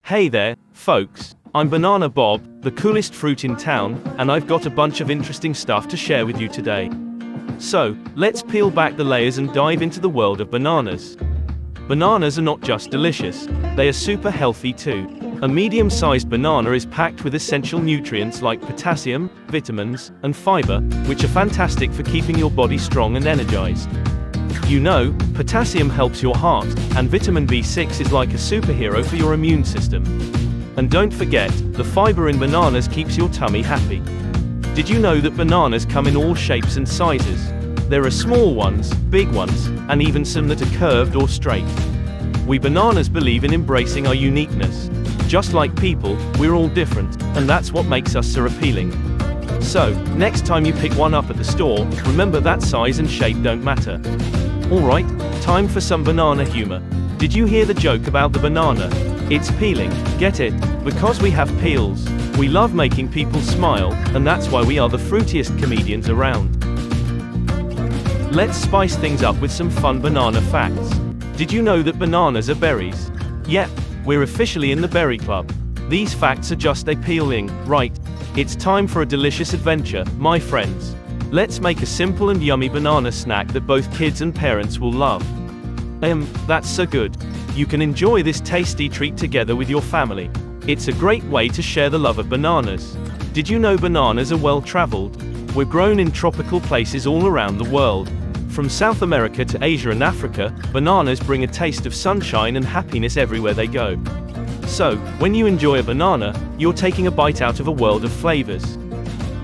Hey there, folks. I'm Banana Bob, the coolest fruit in town, and I've got a bunch of interesting stuff to share with you today. So, let's peel back the layers and dive into the world of bananas. Bananas are not just delicious, they are super healthy too. A medium-sized banana is packed with essential nutrients like potassium, vitamins, and fiber, which are fantastic for keeping your body strong and energized. You know, potassium helps your heart, and vitamin B6 is like a superhero for your immune system. And don't forget, the fiber in bananas keeps your tummy happy. Did you know that bananas come in all shapes and sizes? There are small ones, big ones, and even some that are curved or straight. We bananas believe in embracing our uniqueness. Just like people, we're all different, and that's what makes us so appealing. So, next time you pick one up at the store, remember that size and shape don't matter. Alright, time for some banana humor. Did you hear the joke about the banana? It's peeling, get it? Because we have peels. We love making people smile, and that's why we are the fruitiest comedians around. Let's spice things up with some fun banana facts. Did you know that bananas are berries? Yep, we're officially in the berry club. These facts are just a peeling, right? It's time for a delicious adventure, my friends. Let's make a simple and yummy banana snack that both kids and parents will love. That's so good. You can enjoy this tasty treat together with your family. It's a great way to share the love of bananas. Did you know bananas are well traveled? We're grown in tropical places all around the world. From South America to Asia and Africa, bananas bring a taste of sunshine and happiness everywhere they go. So, when you enjoy a banana, you're taking a bite out of a world of flavors.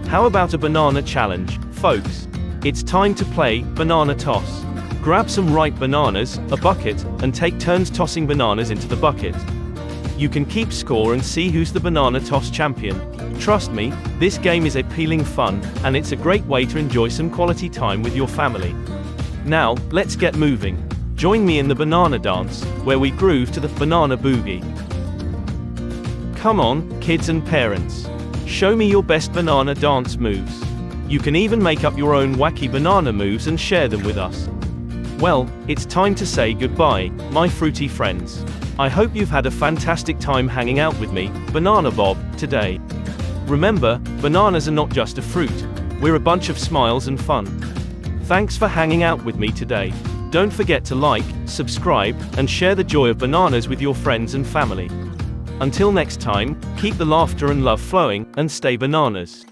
How about a banana challenge, folks? It's time to play banana toss. Grab some ripe bananas, a bucket, and take turns tossing bananas into the bucket. You can keep score and see who's the banana toss champion. Trust me, this game is appealing fun, and it's a great way to enjoy some quality time with your family. Now, let's get moving. Join me in the banana dance, where we groove to the banana boogie. Come on, kids and parents. Show me your best banana dance moves. You can even make up your own wacky banana moves and share them with us. Well, it's time to say goodbye, my fruity friends. I hope you've had a fantastic time hanging out with me, Banana Bob, today. Remember, bananas are not just a fruit. We're a bunch of smiles and fun. Thanks for hanging out with me today. Don't forget to like, subscribe, and share the joy of bananas with your friends and family. Until next time, keep the laughter and love flowing, and stay bananas.